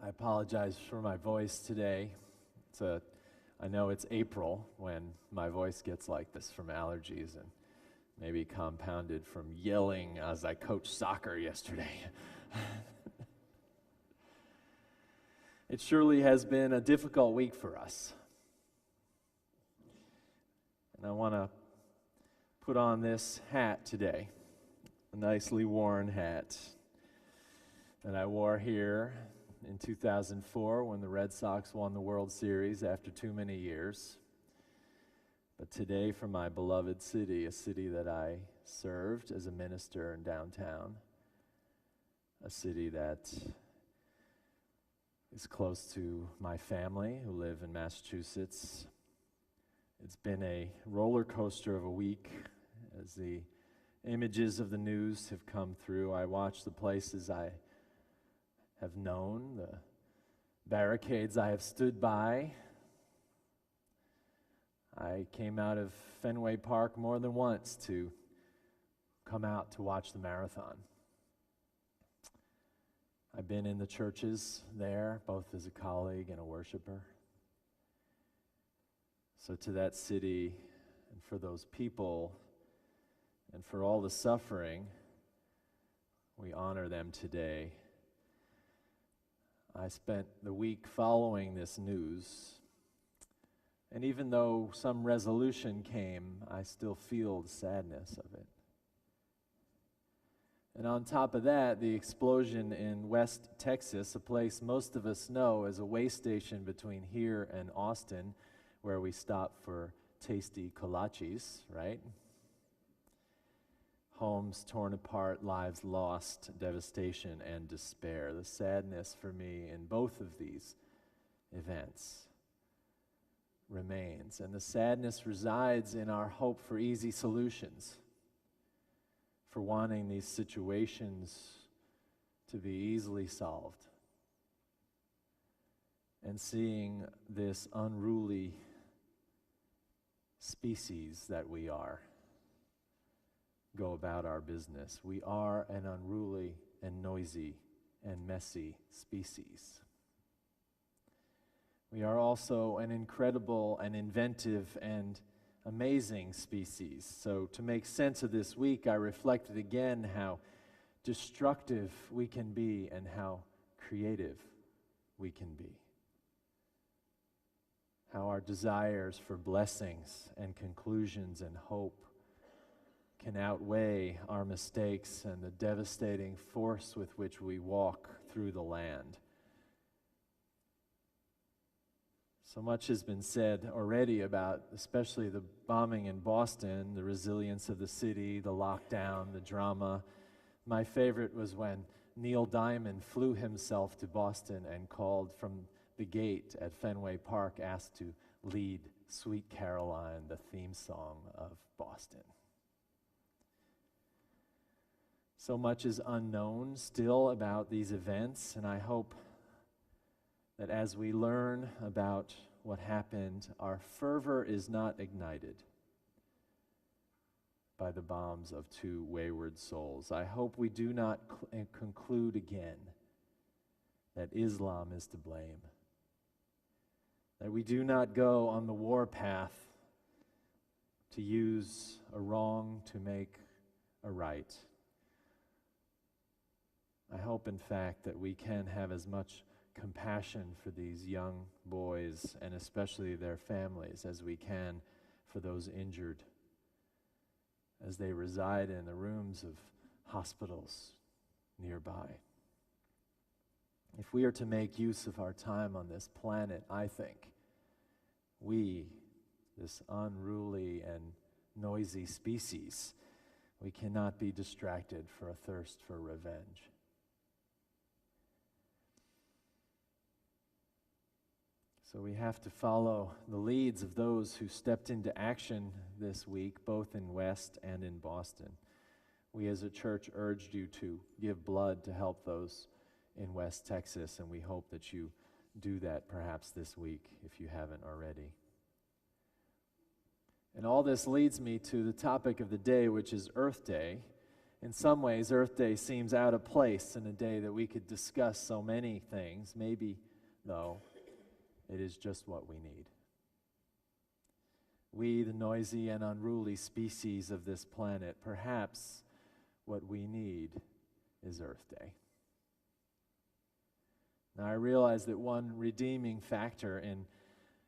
I apologize for my voice today. I know it's April when my voice gets like this from allergies and maybe compounded from yelling as I coached soccer yesterday. It surely has been a difficult week for us. And I want to put on this hat today, a nicely worn hat that I wore here in 2004 when the Red Sox won the World Series after too many years. But today for my beloved city, a city that I served as a minister in downtown, a city that is close to my family who live in Massachusetts. It's been a roller coaster of a week as the images of the news have come through. I watched the places I have known, the barricades I have stood by. I came out of Fenway Park more than once to come out to watch the marathon. I've been in the churches there, both as a colleague and a worshiper. So to that city and for those people and for all the suffering, we honor them today. I spent the week following this news, and even though some resolution came, I still feel the sadness of it. And on top of that, the explosion in West Texas, a place most of us know as a way station between here and Austin, where we stop for tasty kolaches, right? Homes torn apart, lives lost, devastation and despair. The sadness for me in both of these events remains. And the sadness resides in our hope for easy solutions, for wanting these situations to be easily solved, and seeing this unruly species that we are go about our business. We are an unruly and noisy and messy species. We are also an incredible and inventive and amazing species. So to make sense of this week, I reflected again how destructive we can be and how creative we can be. How our desires for blessings and conclusions and hope can outweigh our mistakes and the devastating force with which we walk through the land. So much has been said already about especially the bombing in Boston, the resilience of the city, the lockdown, the drama. My favorite was when Neil Diamond flew himself to Boston and called from the gate at Fenway Park, asked to lead Sweet Caroline, the theme song of Boston. So much is unknown still about these events, and I hope that as we learn about what happened, our fervor is not ignited by the bombs of two wayward souls. I hope we do not conclude again that Islam is to blame, that we do not go on the war path to use a wrong to make a right. I hope, in fact, that we can have as much compassion for these young boys and especially their families as we can for those injured as they reside in the rooms of hospitals nearby. If we are to make use of our time on this planet, I think we, this unruly and noisy species, we cannot be distracted for a thirst for revenge. So we have to follow the leads of those who stepped into action this week, both in West and in Boston. We as a church urged you to give blood to help those in West Texas, and we hope that you do that perhaps this week if you haven't already. And all this leads me to the topic of the day, which is Earth Day. In some ways, Earth Day seems out of place in a day that we could discuss so many things. Maybe, though, it is just what we need. We, the noisy and unruly species of this planet, perhaps what we need is Earth Day. Now, I realize that one redeeming factor in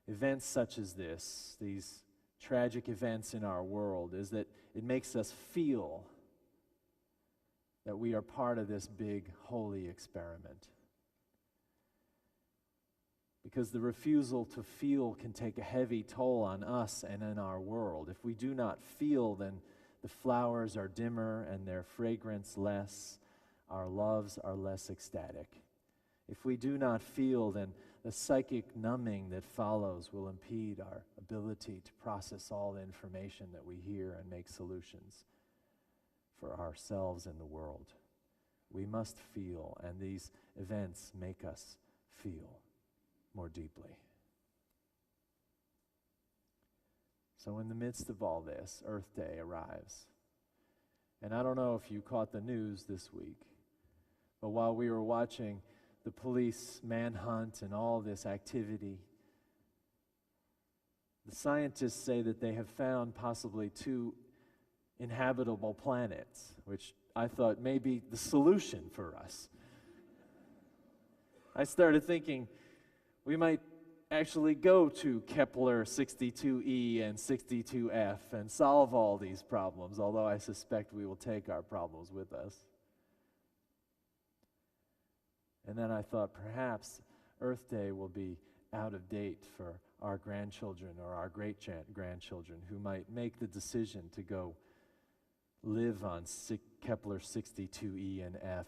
events such as this, these tragic events in our world, is that it makes us feel that we are part of this big holy experiment. Because the refusal to feel can take a heavy toll on us and in our world. If we do not feel, then the flowers are dimmer and their fragrance less. Our loves are less ecstatic. If we do not feel, then the psychic numbing that follows will impede our ability to process all the information that we hear and make solutions for ourselves and the world. We must feel, and these events make us feel more deeply. So in the midst of all this, Earth Day arrives. And I don't know if you caught the news this week, but while we were watching the police manhunt and all this activity, the scientists say that they have found possibly 2 inhabitable planets, which I thought may be the solution for us. I started thinking we might actually go to Kepler 62e and 62f and solve all these problems, although I suspect we will take our problems with us. And then I thought perhaps Earth Day will be out of date for our grandchildren or our great-grandchildren who might make the decision to go live on Kepler 62e and f,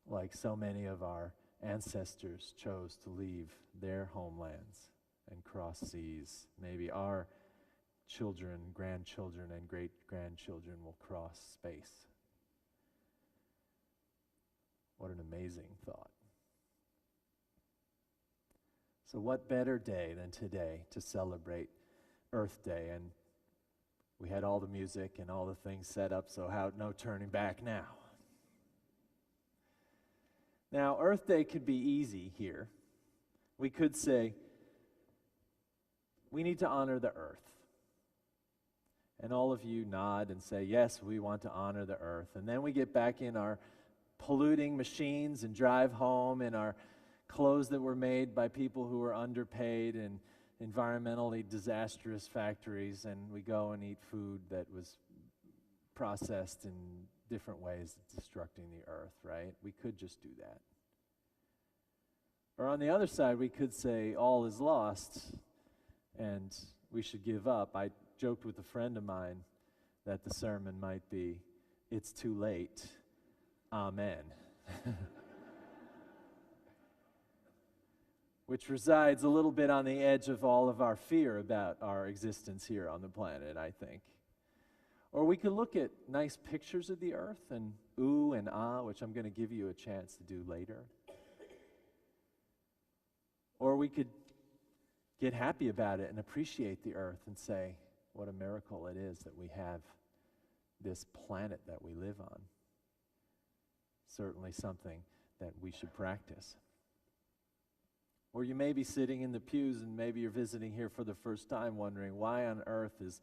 like so many of our ancestors chose to leave their homelands and cross seas. Maybe our children, grandchildren, and great-grandchildren will cross space. What an amazing thought. So what better day than today to celebrate Earth Day? And we had all the music and all the things set up, so no turning back now. Now, Earth Day could be easy here. We could say, we need to honor the earth. And all of you nod and say, yes, we want to honor the earth. And then we get back in our polluting machines and drive home in our clothes that were made by people who were underpaid in environmentally disastrous factories, and we go and eat food that was processed in different ways, destructing the earth, right? We could just do that. Or on the other side, we could say all is lost and we should give up. I joked with a friend of mine that the sermon might be, it's too late, amen. Which resides a little bit on the edge of all of our fear about our existence here on the planet, I think. Or we could look at nice pictures of the earth and ooh and ah, which I'm going to give you a chance to do later. Or we could get happy about it and appreciate the earth and say, what a miracle it is that we have this planet that we live on. Certainly something that we should practice. Or you may be sitting in the pews and maybe you're visiting here for the first time wondering why on earth is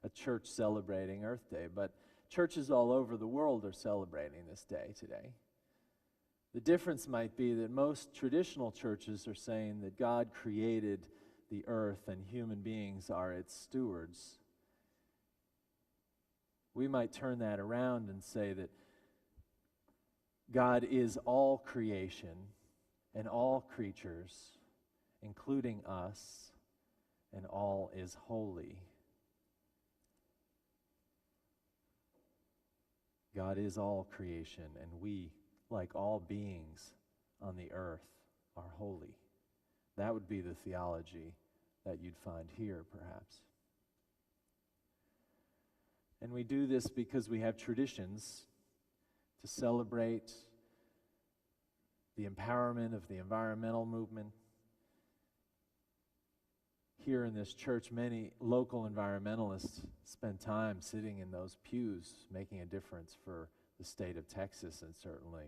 a church celebrating Earth Day? But churches all over the world are celebrating this day today. The difference might be that most traditional churches are saying that God created the earth and human beings are its stewards. We might turn that around and say that God is all creation and all creatures, including us, and all is holy. God is all creation, and we, like all beings on the earth, are holy. That would be the theology that you'd find here, perhaps. And we do this because we have traditions to celebrate the empowerment of the environmental movement. here in this church, many local environmentalists spend time sitting in those pews, making a difference for the state of Texas and certainly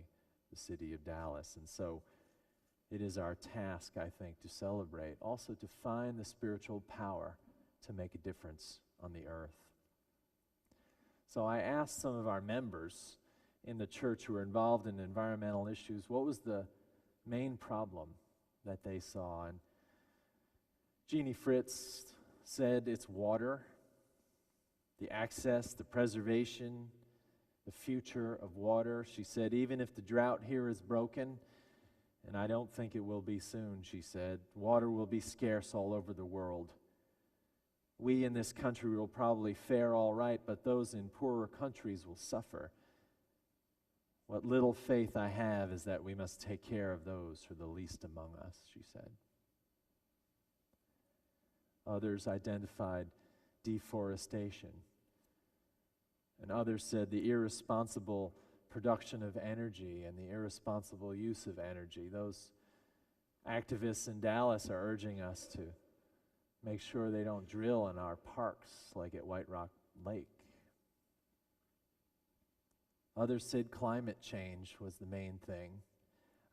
the city of Dallas. And so it is our task, I think, to celebrate, also to find the spiritual power to make a difference on the earth. So I asked some of our members in the church who are involved in environmental issues, what was the main problem that they saw? And Jeannie Fritz said it's water, the access, the preservation, the future of water. She said, even if the drought here is broken, and I don't think it will be soon, she said, water will be scarce all over the world. We in this country will probably fare all right, but those in poorer countries will suffer. What little faith I have is that we must take care of those who are the least among us, she said. Others identified deforestation. And others said the irresponsible production of energy and the irresponsible use of energy. Those activists in Dallas are urging us to make sure they don't drill in our parks like at White Rock Lake. Others said climate change was the main thing.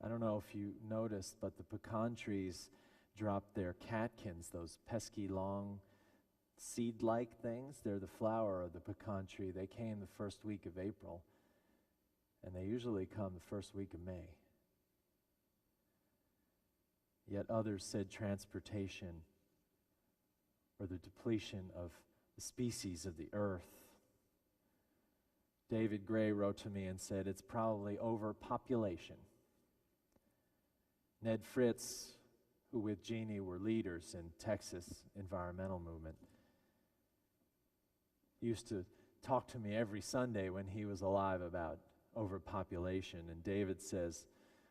I don't know if you noticed, but the pecan trees dropped their catkins, those pesky long seed-like things. They're the flower of the pecan tree. They came the first week of April, and they usually come the first week of May. Yet others said transportation or the depletion of the species of the earth. David Gray wrote to me and said, it's probably overpopulation. Ned Fritz, who with Jeannie were leaders in Texas environmental movement, used to talk to me every Sunday when he was alive about overpopulation. And David says,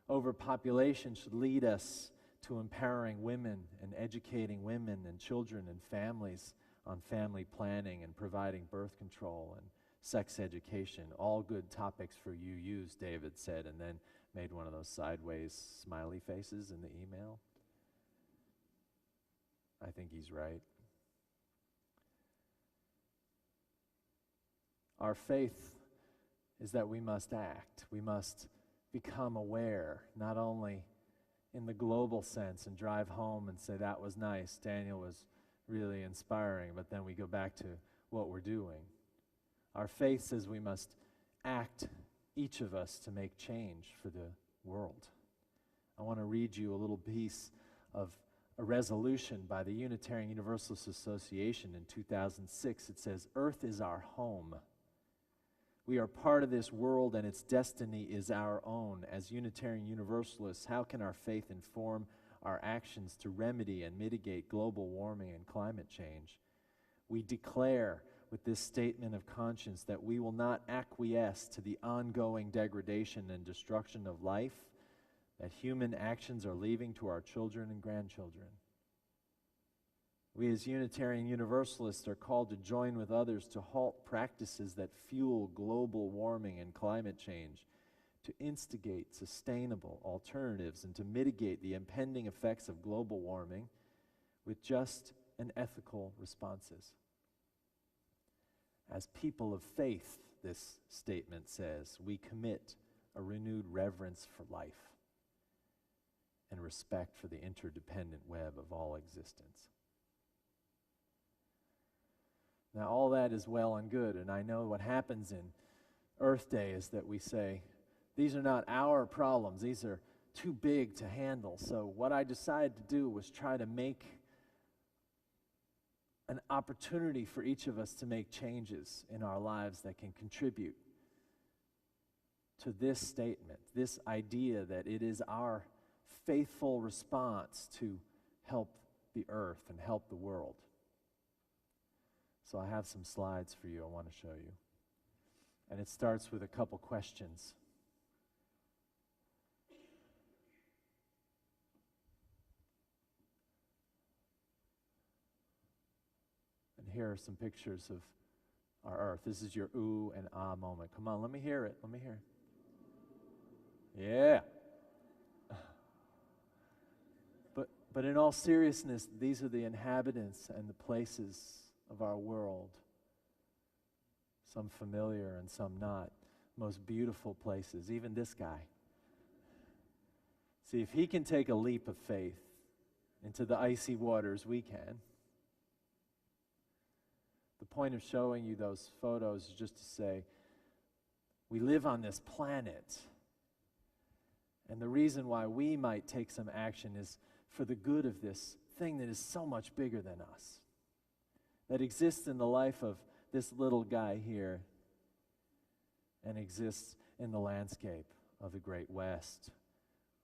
overpopulation should lead us to empowering women and educating women and children and families on family planning and providing birth control and sex education. All good topics for UUs, David said, and then made one of those sideways smiley faces in the email. I think he's right. Our faith is that we must act. We must become aware, not only in the global sense and drive home and say, that was nice, Daniel was really inspiring, but then we go back to what we're doing. Our faith says we must act, each of us, to make change for the world. I want to read you a little piece of a resolution by the Unitarian Universalist Association in 2006. It says, Earth is our home. We are part of this world and its destiny is our own. As Unitarian Universalists, how can our faith inform our actions to remedy and mitigate global warming and climate change? We declare with this statement of conscience that we will not acquiesce to the ongoing degradation and destruction of life that human actions are leaving to our children and grandchildren. We as Unitarian Universalists are called to join with others to halt practices that fuel global warming and climate change, to instigate sustainable alternatives, and to mitigate the impending effects of global warming with just and ethical responses. As people of faith, this statement says, we commit a renewed reverence for life and respect for the interdependent web of all existence. Now, all that is well and good, and I know what happens in Earth Day is that we say, these are not our problems, these are too big to handle. So what I decided to do was try to make an opportunity for each of us to make changes in our lives that can contribute to this statement, this idea that it is our faithful response to help the earth and help the world. So I have some slides for you I want to show you. And it starts with a couple questions. And here are some pictures of our earth. This is your ooh and ah moment. Come on, let me hear it. Let me hear it. Yeah. But in all seriousness, these are the inhabitants and the places of our world. Some familiar and some not. Most beautiful places, even this guy. See, if he can take a leap of faith into the icy waters, we can. The point of showing you those photos is just to say, we live on this planet. And the reason why we might take some action is for the good of this thing that is so much bigger than us, that exists in the life of this little guy here and exists in the landscape of the Great West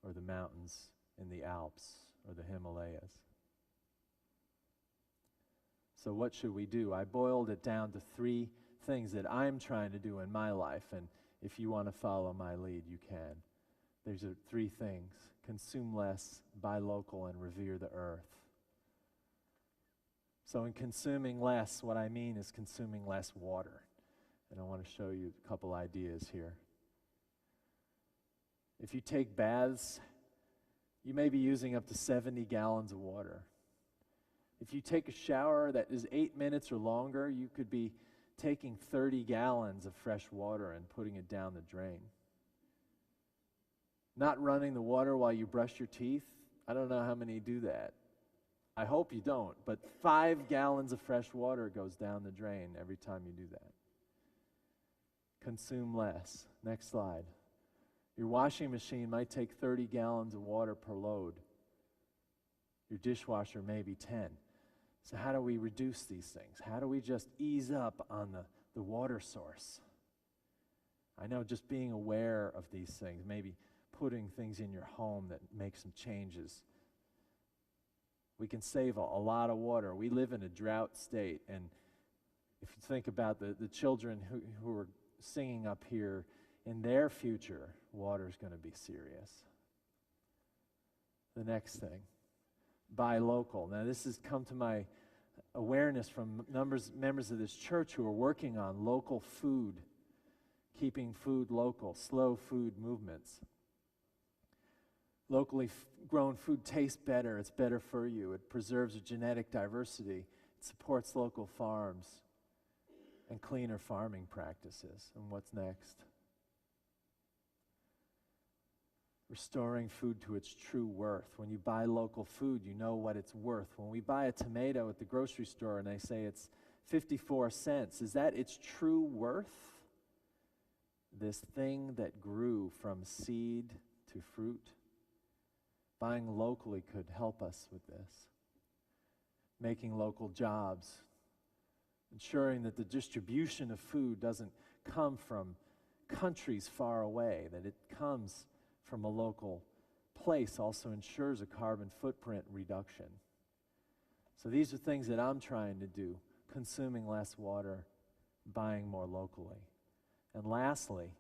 or the mountains in the Alps or the Himalayas. So what should we do? I boiled it down to 3 things that I'm trying to do in my life, and if you want to follow my lead, you can. These are 3 things: consume less, buy local, and revere the earth. So in consuming less, what I mean is consuming less water. And I want to show you a couple ideas here. If you take baths, you may be using up to 70 gallons of water. If you take a shower that is 8 minutes or longer, you could be taking 30 gallons of fresh water and putting it down the drain. Not running the water while you brush your teeth, I don't know how many do that. I hope you don't, but 5 gallons of fresh water goes down the drain every time you do that. Consume less. Next slide. Your washing machine might take 30 gallons of water per load. Your dishwasher maybe 10. So how do we reduce these things? How do we just ease up on the water source? I know just being aware of these things, maybe putting things in your home that make some changes. We can save a lot of water. We live in a drought state, and if you think about the children who are singing up here, in their future, water is going to be serious. The next thing, buy local. Now this has come to my awareness from members of this church who are working on local food, keeping food local, slow food movements. Locally grown food tastes better. It's better for you. It preserves genetic diversity. It supports local farms and cleaner farming practices. And what's next? Restoring food to its true worth. When you buy local food, you know what it's worth. When we buy a tomato at the grocery store and they say it's 54 cents, is that its true worth? This thing that grew from seed to fruit? Buying locally could help us with this. Making local jobs. Ensuring that the distribution of food doesn't come from countries far away, that it comes from a local place also ensures a carbon footprint reduction. So these are things that I'm trying to do: consuming less water, buying more locally. And lastly,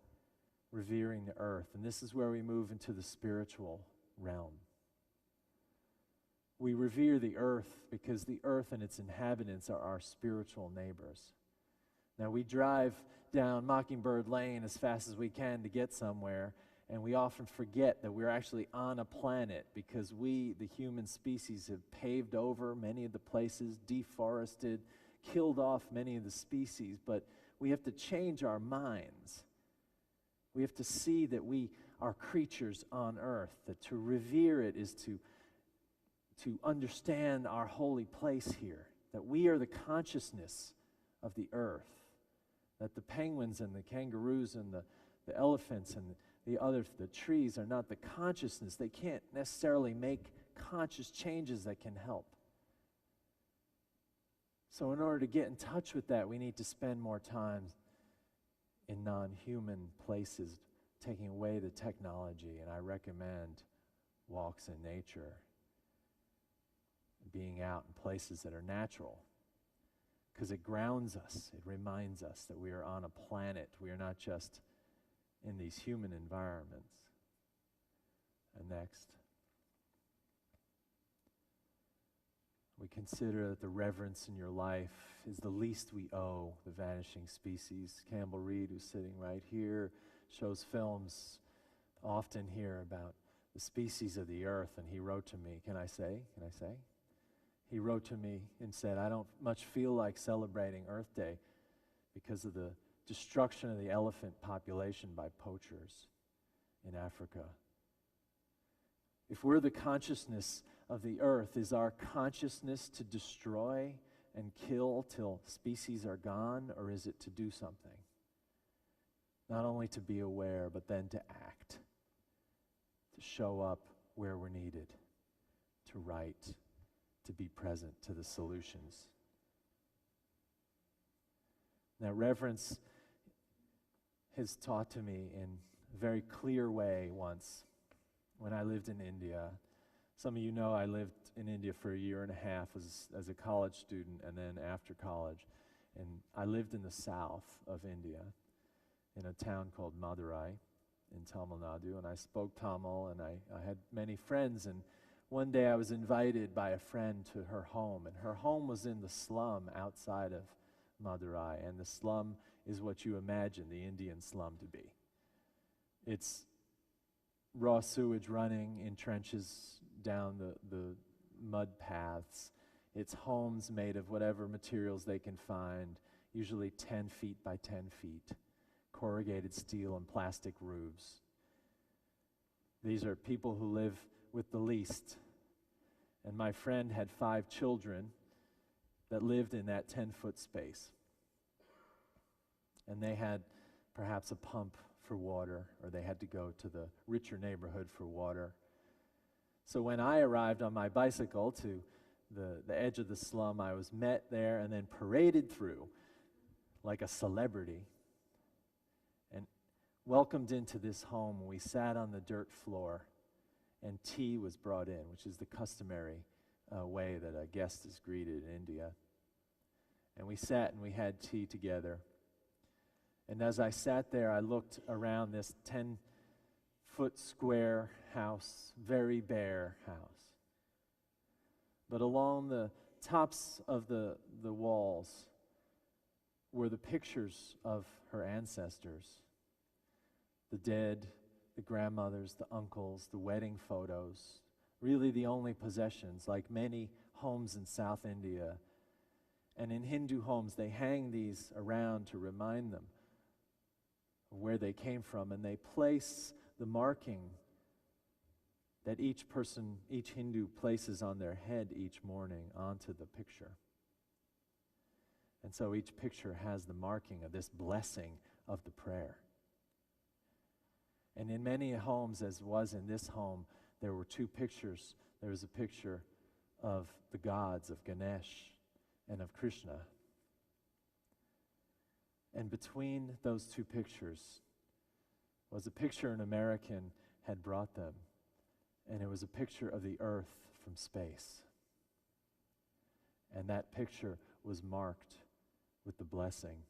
revering the earth. And this is where we move into the spiritual realm. We revere the earth because the earth and its inhabitants are our spiritual neighbors. Now we drive down Mockingbird Lane as fast as we can to get somewhere, and we often forget that we're actually on a planet because we, the human species, have paved over many of the places, deforested, killed off many of the species, but we have to change our minds. We have to see that we are creatures on earth, that to revere it is to understand our holy place here, that we are the consciousness of the earth, that the penguins and the kangaroos and the elephants and the trees are not the consciousness. They can't necessarily make conscious changes that can help. So in order to get in touch with that, we need to spend more time in non-human places, taking away the technology, and I recommend walks in nature, being out in places that are natural, because it grounds us. It reminds us that we are on a planet. We are not just in these human environments. And next, we consider that the reverence in your life is the least we owe the vanishing species. Campbell Reed, who's sitting right here, shows films often here about the species of the earth, and he wrote to me, can I say? He wrote to me and said, I don't much feel like celebrating Earth Day because of the destruction of the elephant population by poachers in Africa. If we're the consciousness of the earth, is our consciousness to destroy and kill till species are gone, or is it to do something? Not only to be aware, but then to act, to show up where we're needed, to write, to be present to the solutions. Now, reverence has taught to me in a very clear way once when I lived in India. Some of you know I lived in India for a year and a half as a college student and then after college. And I lived in the south of India in a town called Madurai in Tamil Nadu, and I spoke Tamil, and I had many friends, and one day I was invited by a friend to her home, and her home was in the slum outside of Madurai, and the slum is what you imagine the Indian slum to be. It's raw sewage running in trenches down the mud paths. It's homes made of whatever materials they can find, usually 10 feet by 10 feet, corrugated steel and plastic roofs. These are people who live with the least. And my friend had 5 children that lived in that 10-foot space. And they had perhaps a pump for water, or they had to go to the richer neighborhood for water. So when I arrived on my bicycle to the edge of the slum, I was met there and then paraded through like a celebrity and welcomed into this home. We sat on the dirt floor, and tea was brought in, which is the customary way that a guest is greeted in India. And we sat and we had tea together. And as I sat there, I looked around this 10-foot square house, very bare house. But along the tops of the walls were the pictures of her ancestors, the dead, the grandmothers, the uncles, the wedding photos, really the only possessions, like many homes in South India. And in Hindu homes, they hang these around to remind them of where they came from, and they place the marking that each person, each Hindu places on their head each morning onto the picture. And so each picture has the marking of this blessing of the prayer. And in many homes, as was in this home, there were 2 pictures. There was a picture of the gods, of Ganesh and of Krishna. And between those 2 pictures was a picture an American had brought them, and it was a picture of the earth from space. And that picture was marked with the blessing,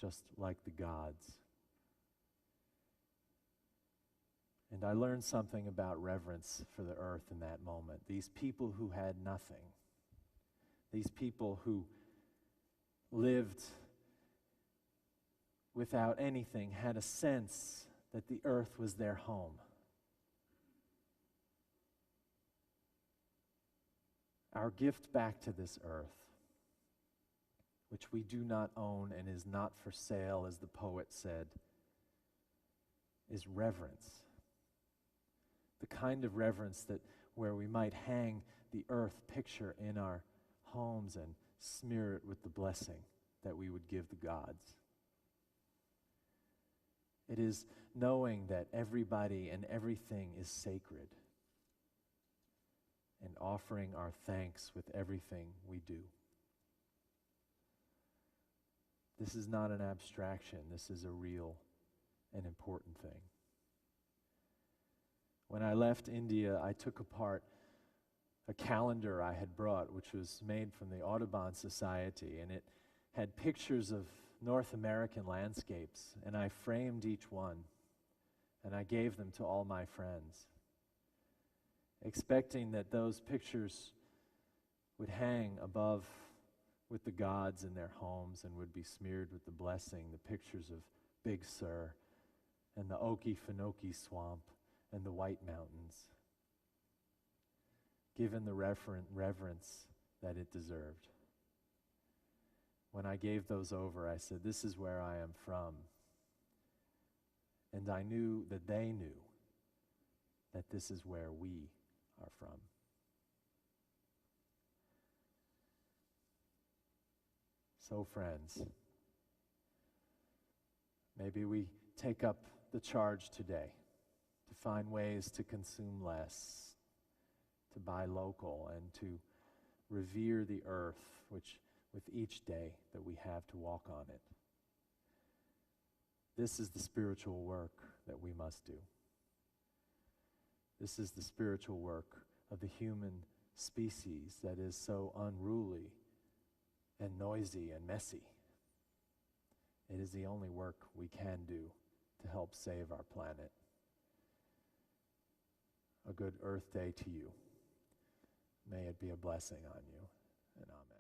just like the gods. And I learned something about reverence for the earth in that moment. These people who had nothing, these people who lived without anything, had a sense that the earth was their home. Our gift back to this earth, which we do not own and is not for sale, as the poet said, is reverence. The kind of reverence that where we might hang the earth picture in our homes and smear it with the blessing that we would give the gods. It is knowing that everybody and everything is sacred and offering our thanks with everything we do. This is not an abstraction. This is a real and important thing. When I left India, I took apart a calendar I had brought, which was made from the Audubon Society, and it had pictures of North American landscapes, and I framed each one, and I gave them to all my friends, expecting that those pictures would hang above with the gods in their homes and would be smeared with the blessing, the pictures of Big Sur and the Okefenokee swamp and the White Mountains, given the reverence that it deserved. When I gave those over, I said, this is where I am from. And I knew that they knew that this is where we are from. So, friends, maybe we take up the charge today to find ways to consume less, to buy local, and to revere the earth, which with each day that we have to walk on it. This is the spiritual work that we must do. This is the spiritual work of the human species that is so unruly and noisy and messy. It is the only work we can do to help save our planet. A good Earth Day to you. May it be a blessing on you, and amen.